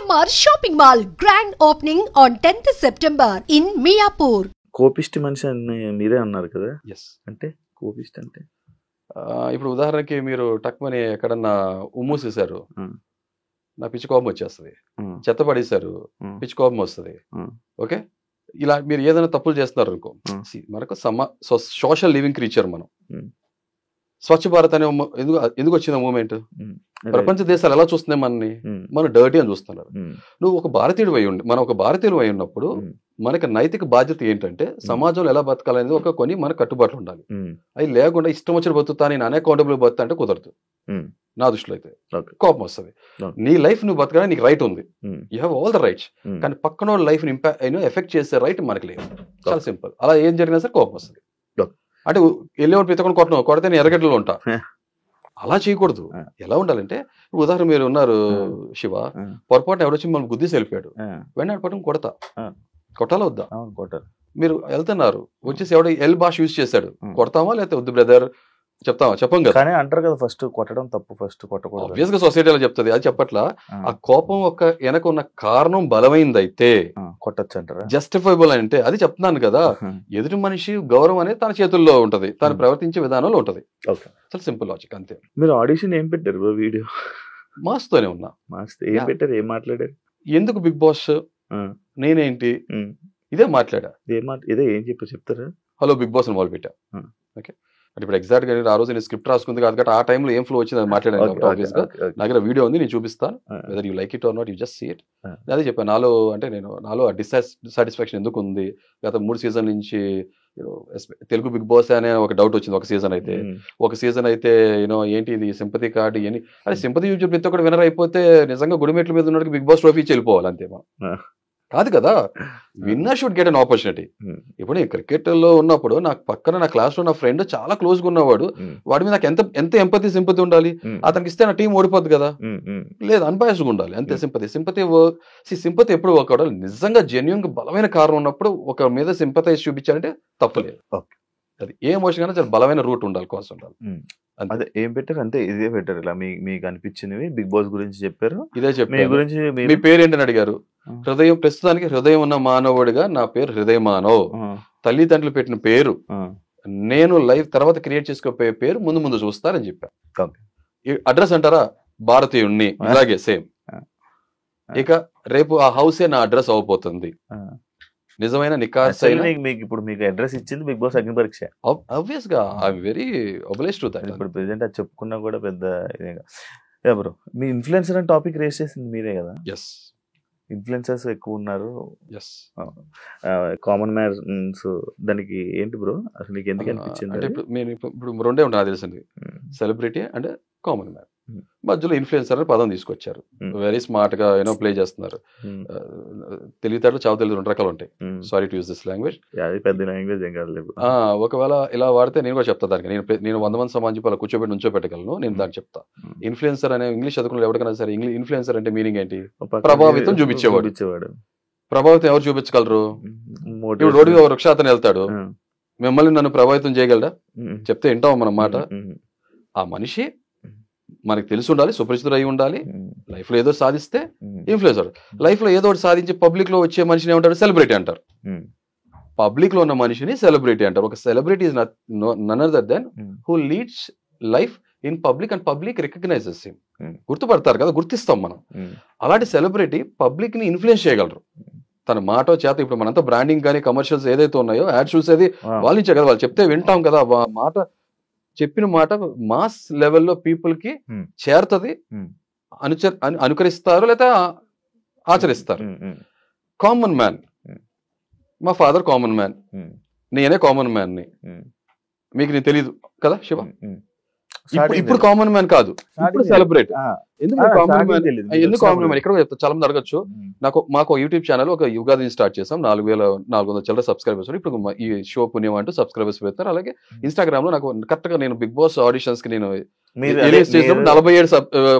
GMR Shopping Mall grand opening on 10th September in Miapur. కోపిష్టి మనిషి అని మీరే అన్నారు కదా. ఎస్ అంటే కోపిష్టి అంటే ఇప్పుడు ఉదాహరణకి మీరు టక్మని ఎక్కడన్నా ఉమ్మూసేశారు, నా పిచ్చి కోపం వచ్చేస్తుంది. చెత్త పడేశారు, పిచ్చి కోపం వస్తుంది. ఓకే, ఇలా మీరు ఏదైనా తప్పులు చేస్తున్నారు అనుకో, మనకు సోషల్ లివింగ్ క్రీచర్ మనం. స్వచ్ఛ భారత్ అనే ఎందుకు వచ్చింది మూమెంట్? ప్రపంచ దేశాలు ఎలా చూస్తున్నాయి మనని? మనం డర్టీ అని చూస్తున్నారు. నువ్వు ఒక భారతీయుడు అయి ఉండి, మనం ఒక భారతీయులు అయి ఉన్నప్పుడు మనకి నైతిక బాధ్యత ఏంటంటే సమాజంలో ఎలా బతకాలనేది ఒక కొన్ని మన కట్టుబాట్లు ఉండాలి. అవి లేకుండా ఇష్టం వచ్చిన బతుకుతా, నేను అన్అకౌంటబుల్ బతుకుతా అంటే కుదరదు. నా దృష్టిలో అయితే కోపం వస్తుంది. నీ లైఫ్ నువ్వు బతకాలని నీకు రైట్ ఉంది, you have all the rights. కానీ పక్కన లైఫ్ ని ఎఫెక్ట్ చేసే రైట్ మనకి లేదు. చాలా సింపుల్. అలా ఏం జరిగినా సరే కోపం వస్తుంది. అంటే వెళ్ళేవాడు పితకొని కొడితే నేను ఎర్రగడ్డలో ఉంటా, అలా చేయకూడదు. ఎలా ఉండాలంటే, ఉదాహరణ మీరు ఉన్నారు శివ, పొరపాటున ఎవరొచ్చి మనం గుద్దేసి వెళ్ళిపోయాడు, వెంటనే పట్టుకుని కొట్టాలా వద్దా? మీరు వెళ్తున్నారు, వచ్చేసి ఎవడో ఎల్ భాష యూజ్ చేశాడు, కొడతామా లేకపోతే వద్దు బ్రదర్ చెప్తామా? చెప్పం కదా. కానీ అంటారు కదా, ఫస్ట్ కొట్టడం తప్పు, ఫస్ట్ కొట్టకూడదు. ఆబ్వియస్ గా సొసైటీలో చెప్తుంది, అది చెప్పట్లా. ఆ కోపం ఒక వెనక ఉన్న కారణం బలమైందైతే కొట్టచ్చు అంటారా? జస్టిఫైబుల్ అంటే అది చెప్తున్నాను కదా. ఎదుటి మనిషి గౌరవం అనేది తన చేతుల్లో ఉంటది, తను ప్రవర్తించే విధానంలో ఉంటది. చాలా సింపుల్ లాజిక్, అంతే. మీరు ఆడిషన్ ఏం పెట్టారు? వీడియో మాస్తోనే ఉన్నా. ఏం పెట్టారు? ఏం మాట్లాడారు? ఎందుకు బిగ్ బాస్, నేనేంటి, ఇదే మాట్లాడా. ఇదే ఏం చెప్తారా? హలో బిగ్ బాస్ అని మొదలు పెట్టా. ఓకే, అంటే ఇప్పుడు ఎగ్జాక్ట్ గా ఆ రోజు నేను స్క్రిప్ట్ రాసుకుంది కాదు, ఆ టైంలో ఏం ఫ్లో వచ్చింది అని మాట్లాడాను. ఆబ్వియస్ గా నా దగ్గర వీడియో ఉంది, నేను చూపిస్తాను. Whether you like it or not, you just see it. అదే చెప్పాను, నాలో డిస్సాటిస్ఫాక్షన్ ఎందుకు ఉంది. గత 3 సీజన్ నుంచి తెలుగు బిగ్ బాస్ అనే ఒక డౌట్ వచ్చింది. ఒక సీజన్ అయితే ఏంటి ఇది సింపతి కార్డు అని. అదే సింపతి యూట్యూబ్ ప్రతి ఒక్కటి వినర్ అయిపోతే నిజంగా గుడిమెట్ల మీద ఉన్నట్టు బిగ్ బాస్ ట్రోఫీ ఇచ్చి వెళ్ళిపోవాలి, అంతే. కాదు కదా, winner should get an opportunity. ఇప్పుడు నేను క్రికెట్ లో ఉన్నప్పుడు నాకు పక్కన నా క్లాస్ లో నా ఫ్రెండ్ చాలా క్లోజ్ గా ఉన్నవాడు, వాడి మీద నాకు ఎంత ఎంపతి సింపతి ఉండాలి. అతనికి ఇస్తే నా టీం ఓడిపోద్ది కదా. లేదు, అన్బయాస్డ్ గా ఉండాలి, అంతే. సింపతి ఎప్పుడు వర్క్ అవడాలి. నిజంగా జెన్యూన్ గా బలమైన కారణం ఉన్నప్పుడు ఒక మీద సింపతైజ్ చూపించాలంటే తప్పులేదు. అది ఏ ఎమోషన్ అయినా చాలా బలమైన రూట్ ఉండాలి, కాస్ట్ ఉండాలి. అదే ఏం పెట్టారు? అంతే, ఇదే పెట్టారు. ఇలా మీకు అనిపించినవి బిగ్ బాస్ గురించి చెప్పారు. ఇదే చెప్పారు. మీ పేరు ఏంటని అడిగారు. హృదయం, ప్రస్తుతానికి హృదయం ఉన్న మానవుడిగా నా పేరు హృదయ మానవ్. తల్లిదండ్రులు పెట్టిన పేరు, నేను లైఫ్ తర్వాత క్రియేట్ చేసుకోపోయే పేరు ముందు చూస్తారని చెప్పా. అడ్రస్ అంటారా? భారతీయుణ్ణి, ఇలాగే సేమ్. ఇక రేపు ఆ హౌసే నా అడ్రస్ అవబోతుంది. నిజమైన నికార్సైన మీకు అడ్రస్ ఇచ్చింది బిగ్ బాస్ అగ్ని పరీక్ష. ఆబ్వియస్ గా I'm very obliged to that. ఇప్పుడు ప్రెజెంట్ అది చెప్పుకున్నా కూడా పెద్ద ఇదేగా. బ్రో, మీ ఇన్ఫ్లుయెన్సర్ అని టాపిక్ రేస్ చేసింది మీరే కదా? ఎస్, ఇన్ఫ్లుయెన్సర్స్ ఎక్కువ ఉన్నారు. Yes, common mans. దానికి ఏంటి బ్రో అసలు నీకు ఎందుకు అనిపించింది? అంటే ఇప్పుడు రెండే ఉంటాయి నాకు తెలిసింది, సెలబ్రిటీ అండ్ కామన్ మ్యాన్. మధ్యలో ఇన్ఫ్లుయెన్సర్ అనే పదం తీసుకొచ్చారు. వెరీ స్మార్ట్ గా ప్లే చేస్తున్నారు. తెలివితేటలు చావు తెలియదు 2 రకాలు ఉంటాయి. Sorry to use this language. పెద్ద లాంగ్వేజ్ ఏం కాదు. ఒకవేళ ఇలా వాడితే నేను కూడా చెప్తా దానికి. నేను 100 మంది సమాజం చెప్పి అలా కూర్చోబెట్టి నుంచోబెట్టగలను. నేను దానికి చెప్తా. ఇన్ఫ్లుయెన్సర్ అనే ఇంగ్లీష్ చదువుకున్న ఎవరికైనా సరే, ఇన్ఫ్లుయెన్సర్ అంటే మీనింగ్ ఏంటి? ప్రభావితం చూపించేవాడు. ప్రభావితం ఎవరు చూపించగలరు? ఇప్పుడు రోడ్డు మీద వృక్ష అతను వెళ్తాడు, మిమ్మల్ని నన్ను ప్రభావితం చేయగలరా? చెప్తే వింటాం మన మాట. ఆ మనిషి మనకి తెలిసి ఉండాలి, సుపరిచితుడు అయి ఉండాలి. లైఫ్ లో ఏదో సాధిస్తే ఇన్ఫ్లుయెన్సర్. లైఫ్ లో ఏదో ఒకటి సాధించి పబ్లిక్ లో వచ్చే మనిషిని ఏమంటారు? సెలబ్రిటీ అంటారు. పబ్లిక్ లో ఉన్న మనిషిని సెలబ్రిటీ అంటారు. ఒక celebrity is none other than who leads life in public and public recognises him. గుర్తుపడతారు కదా, గుర్తిస్తాం మనం. అలాంటి సెలబ్రిటీ పబ్లిక్ ని ఇన్ఫ్లుయెన్స్ చేయగలరు తన మాట చేత. ఇప్పుడు మనంతా బ్రాండింగ్ కానీ కమర్షియల్స్ ఏదైతే ఉన్నాయో, యాడ్ చూసేది వాళ్ళ నుంచే కదా. వాళ్ళు చెప్తే వింటాం కదా. చెప్పిన మాట మాస్ లెవెల్లో పీపుల్ కి చేరుతుంది, అనుకరిస్తారు లేదా ఆచరిస్తారు. కామన్ మ్యాన్, మా ఫాదర్ కామన్ మ్యాన్, నేనే కామన్ మ్యాన్ ని. మీకు నేను తెలీదు కదా శివ? ఇప్పుడు కామన్ మ్యాన్ కాదు, ఇప్పుడు సెలబ్రేట్. ఎందుకు కామన్ మ్యాన్? ఇక్కడ చెప్తా, చాలా మంది అడగచ్చు. మాకు యూట్యూబ్ ఛానల్ ఒక యుగాది స్టార్ట్ చేసాం. 4400 చిల్లర సబ్స్క్రైబర్స్. ఇప్పుడు ఈ షో పుణ్యం అంటూ సబ్స్క్రైబర్స్ పెడతారు. అలాగే ఇన్స్టాగ్రామ్ లో నాకు కరెక్ట్ గా నేను బిగ్ బాస్ ఆడిషన్స్ కి నేను 47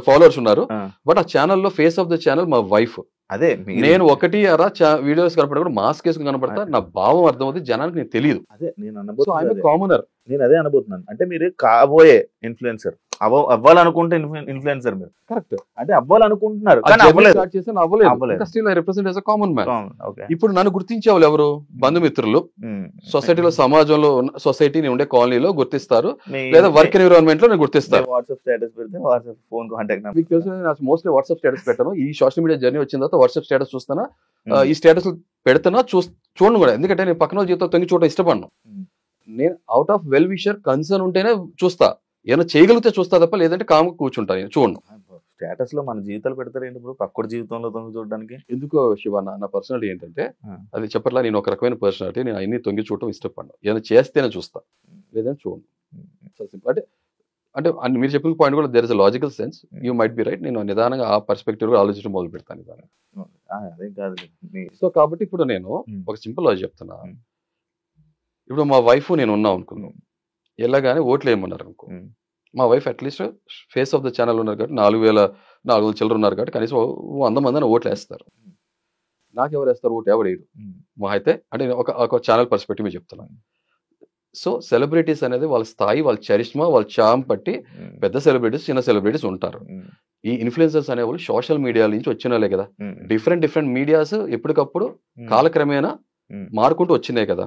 ఫాలోవర్స్ ఉన్నారు. బట్ ఆ ఛానల్లో ఫేస్ ఆఫ్ ద ఛానల్ మా వైఫ్. అదే నేను ఒకటి అరా వీడియోస్ కనపడ కూడా మాస్క్ వేసుకుని కనపడతా. నా భావం అర్థమవుతుంది, జనానికి నేను తెలియదు. అదే నేను కామనర్. నేను అదే అనబోతున్నాను. అంటే మీరు కాబోయే ఇన్ఫ్లుయెన్సర్ అవ్వాలనుకుంటే ఇన్ఫ్లుయెన్సర్ మీరు కరెక్ట్. అంటే అవ్వాలనుకుంటున్నారు కానీ అవ్వలేదు. స్టార్ట్ చేశాను, అవ్వలేదు. Still I represent as a common man. ఇప్పుడు నన్ను గుర్తించే వాళ్ళు ఎవరు? బంధుమిత్రులు, సొసైటీలో, సమాజంలో, సొసైటీని ఉండే కాలనీలో గుర్తిస్తారు, లేదా వర్క్ ఎన్విరాన్మెంట్ లో నేను గుర్తిస్తారు. వాట్సాప్ స్టేటస్ పెడితే వాట్సాప్ ఫోన్ కాంటాక్ట్ నెంబర్. మీకు తెలుసు నేను మోస్ట్లీ వాట్సాప్ స్టేటస్ పెట్టాను. ఈ సోషల్ మీడియా జర్నీ వచ్చిన తర్వాత వాట్సాప్ స్టేటస్ చూస్తానా, ఈ స్టేటస్ పెడతానా, చూడను కూడా. ఎందుకంటే నేను పక్కన జీవితం తొంగి చూడటం ఇష్టపడను. నేను out of well wisher concern ఉంటేనే చూస్తా, ఏమైనా చేయగలిగితే చూస్తా తప్ప లేదంటే కామ్గా కూర్చుంటా, నేను చూడను. స్టేటస్ లో మన జీవితాలు పెడతారు ఏంటి ఇప్పుడు పక్కడి జీవితంలో తొంగి చూడడానికి? ఎందుకో శివ, నా పర్సనాలిటీ ఏంటంటే అది చెప్పట్లా, నేను ఒక రకమైన పర్సనాలిటీ. నేను అన్ని తొంగి చూడటం ఇష్టపడను. ఏమైనా చేస్తేనే చూస్తా, లేదంటే చూడను. అంటే అంటే మీరు చెప్పిన పాయింట్ కూడా there is a logical sense. You might be right. నేను నిదానంగా ఆ పర్స్పెక్టివ్ ఆలోచించడం మొదలు పెడతాను నిదానంగా. అదేం కాదు. సో కాబట్టి ఇప్పుడు నేను ఒక సింపుల్ లాజిక్ చెప్తున్నా. ఇప్పుడు మా వైఫ్ నేను ఉన్నాం అనుకున్నాం, ఎలాగానే ఓట్లు వేయమన్నారు అనుకో. మా wife at least face of the channel ఉన్నారు కాబట్టి 4,400 చిల్లర ఉన్నారు కాబట్టి కనీసం 100 మందిని ఓట్లు వేస్తారు. నాకు ఎవరు వేస్తారు ఓటు? ఎవరు వేయరు. మా అయితే అంటే ఒక ఛానల్ పర్స్పెక్టివ్ చెప్తున్నాను. సో సెలబ్రిటీస్ అనేది వాళ్ళ స్థాయి, వాళ్ళ చరిష్మా, వాళ్ళ చామ్ బట్టి పెద్ద సెలబ్రిటీస్, చిన్న సెలబ్రిటీస్ ఉంటారు. ఈ ఇన్ఫ్లుయెన్సర్స్ అనేవాళ్ళు సోషల్ మీడియా నుంచి వచ్చిన వాళ్ళే కదా. డిఫరెంట్ మీడియాస్ ఎప్పటికప్పుడు కాలక్రమేణా మారుకుంటూ వచ్చినాయి కదా.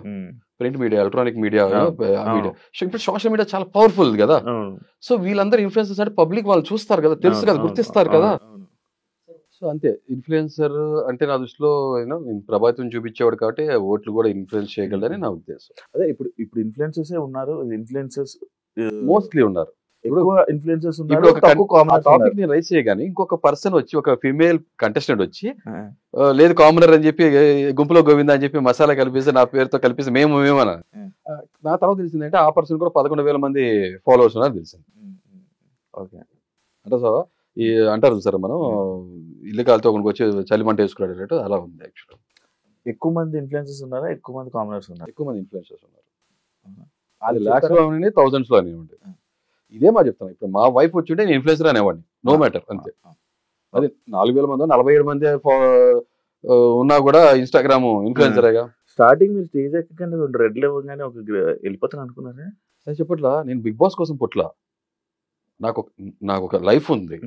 ప్రింట్ మీడియా, ఎలక్ట్రానిక్ మీడియా, ఇప్పుడు సోషల్ మీడియా చాలా పవర్ఫుల్ కదా. సో వీళ్ళందరూ ఇన్ఫ్లుయెన్సర్స్ అంటే పబ్లిక్ వాళ్ళు చూస్తారు కదా, తెలుసు కదా, గుర్తిస్తారు కదా. సో అంతే. ఇన్ఫ్లుయెన్సర్ అంటే నా దృష్టిలో ప్రభావితం చూపించేవాడు కాబట్టి ఓట్లు కూడా ఇన్ఫ్లుయెన్స్ చేయగలరని నా ఉద్దేశం. అదే ఇప్పుడు ఇన్ఫ్లుయెన్సర్స్ ఉన్నారు, ఇన్ఫ్లుయెన్సర్స్ మోస్ట్లీ ఉన్నారు. ఇన్ఫ్లుయెన్సర్స్ ఇప్పుడు ఒక టాపిక్ నేను రైస్ చేయగానే ఇంకొక పర్సన్ వచ్చి, ఒక ఫిమేల్ కంటెస్టెంట్ వచ్చి, లేదు కామనర్ అని చెప్పి గుంపులో గోవింద అని చెప్పి మసాలా కలిపేసి నా పేరుతో కలిపేసి మేమన్నా. నా తర్వాత తెలిసిందంటే ఆ పర్సన్ కూడా 11,000 మంది ఫాలోవర్స్ ఉన్నారు తెలిసింది. ఓకే. అంటే సో ఈ అంటారు సార్, మనం ఇల్లు కాలితో ఒకరికి వచ్చి చలిమంట వేసుకున్నాడు రేటు అలా ఉంది. యాక్చువల్ ఎక్కువ మంది ఇన్ఫ్లుయెన్సర్స్ ఉన్నారా, ఎక్కువ మంది కామనర్స్ ఉన్నారు? ఎక్కువ మంది ఇన్ఫ్లుయెన్సర్స్ ఉన్నారు. అది లాక్స్ లో అని, థౌజండ్స్ లో అనేవాడి. ఇదే మా చెప్తాను. ఇప్పుడు మా వైఫ్ వచ్చి ఉంటే నేను ఇన్ఫ్లుయెన్సర్ అనేవాడిని, నో మ్యాటర్, అంతే. అది 4,000 మంది 47 మంది ఉన్నా కూడా ఇన్స్టాగ్రామ్ ఇన్ఫ్లుయెన్సరేగా. స్టార్టింగ్ మీరు స్టేజ్ ఎక్కగానే 2 రెడ్లు ఇవ్వగానే ఒక వెళ్ళిపోతాను అనుకున్నారా? సరే చెప్పట్లా, నేను బిగ్ బాస్ కోసం పుట్ల. నాకు ఒక లైఫ్ ఉంది,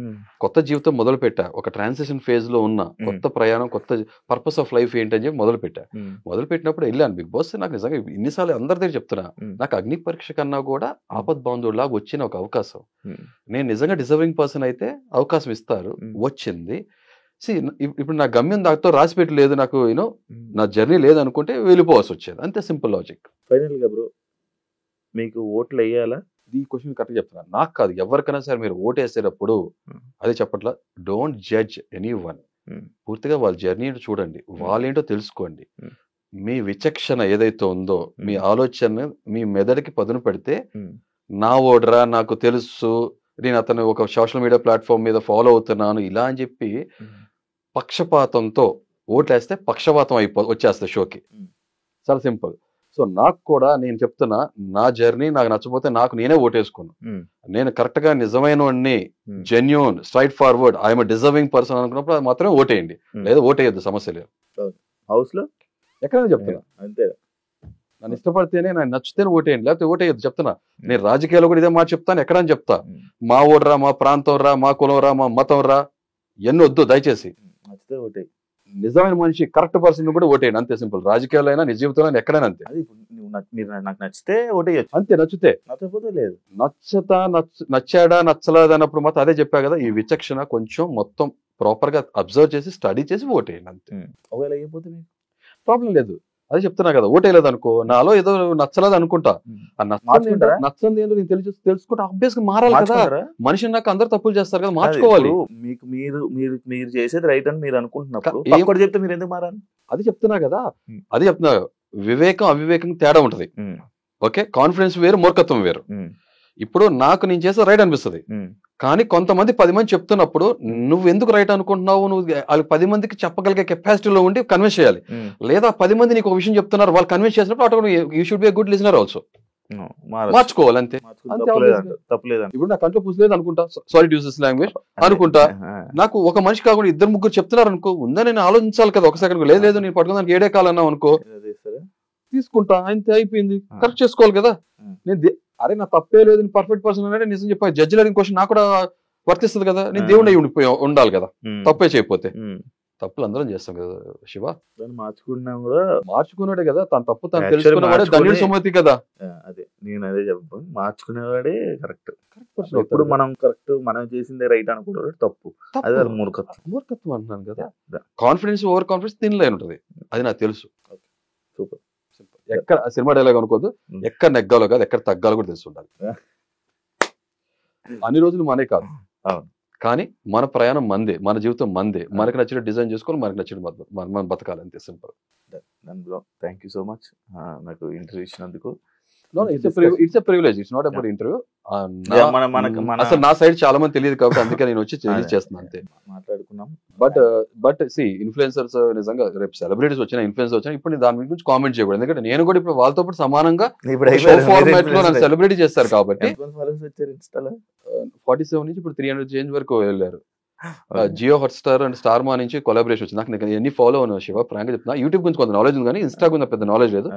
కొత్త జీవితం మొదలు పెట్టా, ఒక ట్రాన్సిషన్ ఫేజ్ లో ఉన్న, కొత్త ప్రయాణం, కొత్త పర్పస్ ఆఫ్ లైఫ్ ఏంటని చెప్పి మొదలు పెట్టినప్పుడు వెళ్ళాను బిగ్ బాస్. నాకు నిజంగా ఇన్నిసార్లు అందరి దగ్గర చెప్తున్నా, నాకు అగ్ని పరీక్ష కన్నా కూడా ఆపద్ బాంధవుడిలాగా వచ్చిన ఒక అవకాశం. నేను నిజంగా డిజర్వింగ్ పర్సన్ అయితే అవకాశం ఇస్తారు, వచ్చింది. ఇప్పుడు నా గమ్యం దాంతో రాసి పెట్టలేదు, నాకు నా జర్నీ లేదనుకుంటే వెళ్ళిపోవాల్సి వచ్చేది, అంతే. Simple logic. ఫైనల్ గా బ్రో, మీకు ఓట్లు వేయాలా? ఈ క్వశ్చన్ కరెక్ట్ చెప్తున్నాను. నాకు కాదు, ఎవరికైనా సరే మీరు ఓటు వేసేటప్పుడు అదే చెప్పట్లా, డోంట్ జడ్జ్ ఎనీ వన్. పూర్తిగా వాళ్ళ జర్నీ చూడండి, వాళ్ళేంటో తెలుసుకోండి. మీ విచక్షణ ఏదైతే ఉందో, మీ ఆలోచన మీ మెదడుకి పదును పెడితే, నా ఓడరా, నాకు తెలుసు, నేను అతను ఒక సోషల్ మీడియా ప్లాట్ఫామ్ మీద ఫాలో అవుతున్నాను ఇలా అని చెప్పి పక్షపాతంతో ఓట్లేస్తే పక్షపాతం వచ్చేస్తుంది షోకి. చాలా సింపుల్. సో నాకు కూడా నేను చెప్తున్నా, నా జర్నీ నాకు నచ్చపోతే నాకు నేనే ఓటేసుకున్నాను. నేను కరెక్ట్ గా నిజమైన వాడిని, genuine, straight forward, I'm deserving person అనుకున్నప్పుడు అది మాత్రమే ఓటేయండి, లేదా ఓటేయద్దు, సమస్య లేదు. హౌస్ లో ఎక్కడైనా చెప్తున్నా, అంతే. నన్ను ఇష్టపడితేనే, నాకు నచ్చితేనే ఓటేయండి, లేకపోతే ఓటేయద్దు చెప్తున్నా. నేను రాజకీయాల్లో కూడా ఇదే మాట చెప్తాను, ఎక్కడని చెప్తా. మా ఓడరా, మా ప్రాంతం రా, మా కులం రా, మా మతం రా, ఎన్ని వద్దు దయచేసి. నచ్చితే ఓటే. నిజమైన మనిషి, కరెక్ట్ పర్సన్ కూడా ఓటేయండి, అంతే సింపుల్. రాజకీయాల్లో అయినా, నిజ జీవితంలో ఎక్కడైనా అంతే. మీరు నాకు నచ్చితే ఓటేయచ్చు, అంతే. నచ్చితే, నచ్చకపోతే లేదు. నచ్చాడా నచ్చలేదు అన్నప్పుడు మాత్రం అదే చెప్పా కదా, ఈ విచక్షణ కొంచెం మొత్తం ప్రాపర్ గా అబ్జర్వ్ చేసి స్టడీ చేసి ఓటేయండి, అంతే. ఒకవేళ అయిపోతే ప్రాబ్లం లేదు, అదే చెప్తున్నా కదా. ఓటేయలేదు అనుకో, నాలో ఏదో నచ్చలేదు అనుకుంటా, నచ్చంది ఏంటో నేను తెలుసుకుంటా, ఆబ్వియస్ గా మారాలి కదా. మనిషి నాకు అందరు తప్పులు చేస్తారు కదా, మార్చుకోవాలి. మీకు మీరు చేసేది రైట్ అని మీరు అనుకుంటున్నప్పుడు చెప్తే మీరు ఎందుకు మారాలి? అది చెప్తున్నా కదా, అది చెప్తున్నా. వివేకం అవివేకం తేడా ఉంటది, ఓకే. కాన్ఫిడెన్స్ వేరు, మూర్ఖత్వం వేరు. ఇప్పుడు నాకు నేను చేసే రైట్ అనిపిస్తుంది, కానీ కొంతమంది 10 మంది చెప్తున్నప్పుడు నువ్వు ఎందుకు రైట్ అనుకుంటున్నావు, నువ్వు 10 మందికి చెప్పగలిగే కెపాసిటీలో ఉండి కన్విన్స్ చేయాలి. లేదా 10 మంది నీకు ఒక విషయం చెప్తున్నారు, వాళ్ళు కన్విన్స్ చేసినప్పుడు you should be good listener also. మార్చుకోవాలి, అంతే. ఇప్పుడు నా కంట్లో పూసలేదు అనుకుంటా, sorry to use this language అనుకుంటా. నాకు ఒక మనిషి కాకుండా 2-3 చెప్తున్నారు అనుకో, ఉందా నేను ఆలోచించాలి కదా ఒక సెకండ్. లేదు నేను పట్టుకున్నాను 7 కాలన్నావు అనుకో, తీసుకుంటా అంతే అయిపోయింది. కరెక్ట్ చేసుకోవాలి కదా. నేను అరే నా తప్పే లేదు, పర్ఫెక్ట్ పర్సన్ అంటే నిజం చెప్పా. జడ్జి లేని క్వశ్చన్ నాకు కూడా వర్తిస్తుంది కదా. నేను దేవుడు అయి ఉండాలి కదా తప్పే చేయకపోతే. తప్పులు అందరం చేస్తాం కదా శివ. మార్చుకున్నా కూడా మార్చుకున్నాడే కదా, తన తప్పు తను తెలుసుకున్నవాడే ధన్యుడి సుమతి కదా. అదే నేను అదే చెప్పాను, మార్చుకునేవాడే కరెక్ట్. ఎప్పుడు మనం కరెక్ట్ మనం చేసిందే రైట్ అనుకుంటారు, తప్పు. అదే మూర్ఖత్వం అంటున్నాను కదా. కాన్ఫిడెన్స్ ఓవర్ కాన్ఫిడెన్స్ తినలే ఉంటుంది, అది నాకు తెలుసు. సూపర్. ఎక్కడ సినిమా డైలాగ్ అనుకోదు, ఎక్కడ నెగ్గాలో కాదు ఎక్కడ తగ్గాలో కూడా తెలిసి ఉండాలి. అన్ని రోజులు మనే కాదు కానీ మన ప్రయాణం మందే, మన జీవితం మందే. మనకి నచ్చిన డిజైన్ చేసుకోవాలి, మనకి నచ్చిన మనం బతకాలి, అంతే simple. Thank you so much నాకు ఇంటర్వ్యూ ఇచ్చినందుకు. It's a privilege, it's not about interview. అసలు నా సైడ్ చాలా మంది తెలియదు కాబట్టి అందుకే నేను వచ్చి చేస్తున్నాను అంతే. మాట్లాడుకున్నాం. బట్ సి ఇన్ఫ్లుయెన్సర్స్ నిజంగా రేపు సెలబ్రిటీస్ వచ్చినా ఇన్ఫ్లుయెన్సర్ వచ్చినా ఇప్పుడు దాని గురించి కామెంట్ చేయకూడదు. ఎందుకంటే నేను కూడా ఇప్పుడు వాళ్ళతో పాటు సమానంగా ఫార్మాట్ లో నన్ను సెలబ్రిటీ చేస్తారు కాబట్టి. 47 నుంచి ఇప్పుడు 300 చేంజ్ వరకు వెళ్ళారు. జియో హాట్స్టార్ అండ్ స్టార్ మా నుంచి కొలాబరేషన్ వచ్చింది. నాకు ఎన్ని ఫాలో అవును శివ, ప్రాంక్ చెప్తున్నా. యూట్యూబ్ గురించి కొంత నాలెడ్జ్ ఉంది కానీ ఇన్స్టా గురించి పెద్ద నాలెడ్జ్ లేదు.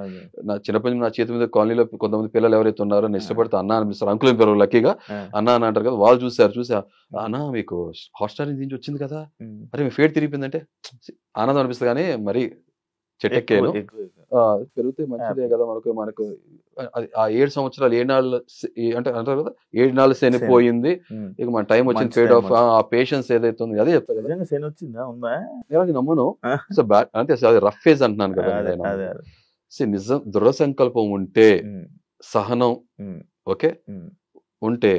నా చిన్నప్పటి నుంచి నా చేతి మీద కాలనీలో కొంతమంది పిల్లలు ఎవరైతే ఉన్నారో నేను ఇష్టపడితే అన్న అనిపిస్తారు. అంకుల్ పేరు లక్కీగా అన్న అని అంటారు కదా. వాళ్ళు చూసి అన్న మీకు హాట్స్టార్ నుంచి వచ్చింది కదా, అరే మీ ఫేట్ తిరిగిపోయిందంటే ఆనందం అనిపిస్తుంది. కానీ మరి చెట్టెక్కాను, పెరిగితే మంచిదే కదా మనకు ఆ 7 సంవత్సరాలు 7 నాళ్ళు అంటే అంటారు కదా 7 నాళ్ళు శని పోయింది, ఇక మన టైం వచ్చింది, పేడ్ ఆఫ్. ఆ పేషెన్స్ ఏదైతే ఉంది అదే చెప్తా కదా. శని వచ్చిందా ఉందా నమ్మను. సో అంటే అది రఫ్ ఫేజ్ అంటున్నాను కదా. నిజం దృఢ సంకల్పం ఉంటే, సహనం ఓకే ఉంటే,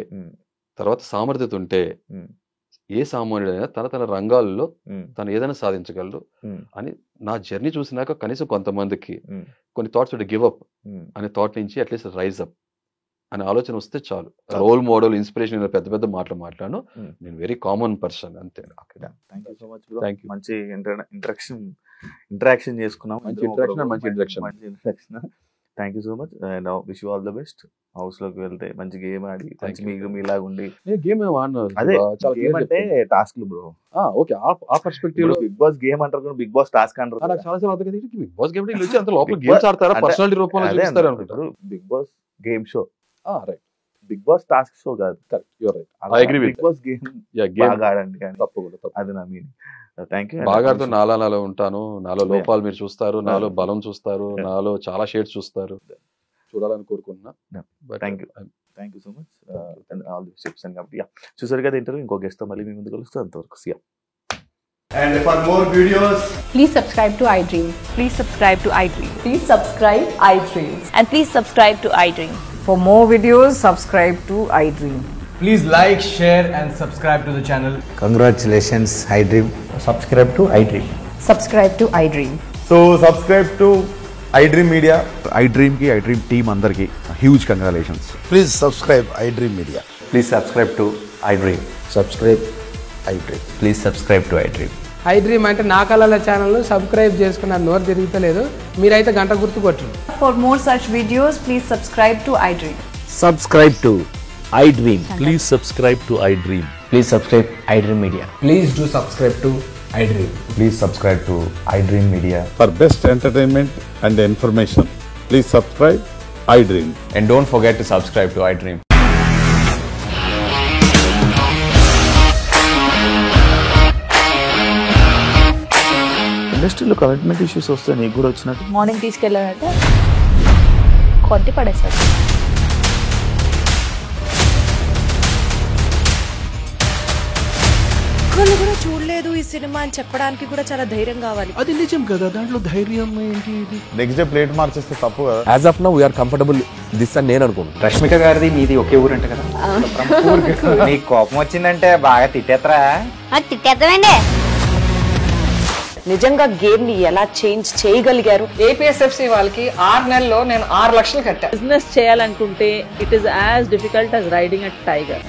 తర్వాత సామర్థ్యత ఉంటే ఏ సామాన్యుడైనా తన రంగాల్లో తను ఏదైనా సాధించగలరు అని నా జర్నీ చూసినాక కనీసం కొంతమందికి కొన్ని థాట్స్ గివ్ అప్ అనే థాట్ నుంచి అట్లీస్ట్ రైజ్ అప్ అనే ఆలోచన వస్తే చాలు. రోల్ మోడల్, ఇన్స్పిరేషన్ పెద్ద పెద్ద మాటలు మాట్లాడాను. నేను వెరీ కామన్ పర్సన్ అంతే. Thank you so much. Thank you. మంచి ఇంటరాక్షన్ చేసుకున్నాం. మంచి interaction. Thank you so much and wish you all the best. House లోకి వెళ్తే మంచి గేమ్ ఆడి మంచి మీలాగా ఉండి. గేమ్ అదే గేమ్ అంటే టాస్క్ బ్రో. ఓకే ఆ పర్స్పెక్టివ్ లో బిగ్ బాస్ గేమ్ అంటారు, బిగ్ బాస్ టాస్క్ అంటారు. నాకు చాలా సార్లు అర్థం కాదు బిగ్ బాస్ గేమ్ వచ్చి అంత లోపల గేమ్స్ ఆడతారా, పర్సనాలిటీ రూపంలో చూపిస్తారు అనుకుంటారు. Big Boss game show, right. Big Boss task show కాదు. Correct, you are right. I agree with. Big Boss game బాగా ఆడండి కానీ తప్పు. అది నా మీనింగ్. Thank you. బాగా ఆడుతూ నాలో ఉంటాను. నాలో లోపాలు మీరు చూస్తారు, నాలో బలం చూస్తారు, నాలో చాలా షేడ్స్ చూస్తారు, చూడాలని కోరుకుంటున్నా. Thank you so much all the చెప్తాను కాబట్టి. చూసారు కదా ఇంటర్వ్యూ. ఇంకో గెస్ట్ తో మళ్ళీ మీ ముందుకు వస్తే అంతవరకు సియా. And for more videos, please subscribe to iDream. Please subscribe to iDream. Please subscribe iDream. And please subscribe to iDream. For more videos, subscribe to iDream. please like, share and subscribe to the channel. Congratulations, iDream. Subscribe to iDream. Subscribe to iDream. So subscribe to iDream Media. iDream ki iDream team andarki huge congratulations. Please subscribe iDream Media. Please subscribe to iDream. Subscribe iDream. Please subscribe to iDream. iDream అంటే నా కళల channel subscribe చేసుకున్న నోరు తిరుగుతలేదు, మీరైతే గంట గుర్తు కొట్టండి. For more such videos, please subscribe to iDream. Subscribe to iDream. Please subscribe to iDream. Please subscribe iDream Media. Please do subscribe to iDream. Please subscribe to iDream Media. For best entertainment and information, please subscribe iDream. And don't forget to subscribe to iDream. ఇండస్ట్రీలో commitment issues వస్తే నీకు కూడా వచ్చినట్టు? Morning తీసుకెళ్ళాలంటే కొద్ది పడేస్తారు. ఒక్కళ్ళు కూడా చూడలేదు ఈ సినిమా అని చెప్పడానికి కూడా చాలా ధైర్యం కావాలి. అది నిజం కదా, దాంట్లో ధైర్యం ఏంటి? నెక్స్ట్ డే ప్లేట్ మార్చేస్తే తప్పు కదా. As of now we're comfortable this అని నేను అనుకుంటున్నాను. రష్మిక గారిది మీది ఒకే ఊరు అంట కదా. నీకు కోపం వచ్చిందంటే బాగా తిట్టేత్తరా? తిట్టేద్దామండి. నిజంగా గేమ్ ని ఎలా చేంజ్ చేయగలిగారు? APSFC వాళ్ళకి 6 నెలల్లో నేను 6 లక్షలు కట్టా. బిజినెస్ చేయాలనుకుంటే it is as difficult as riding a tiger.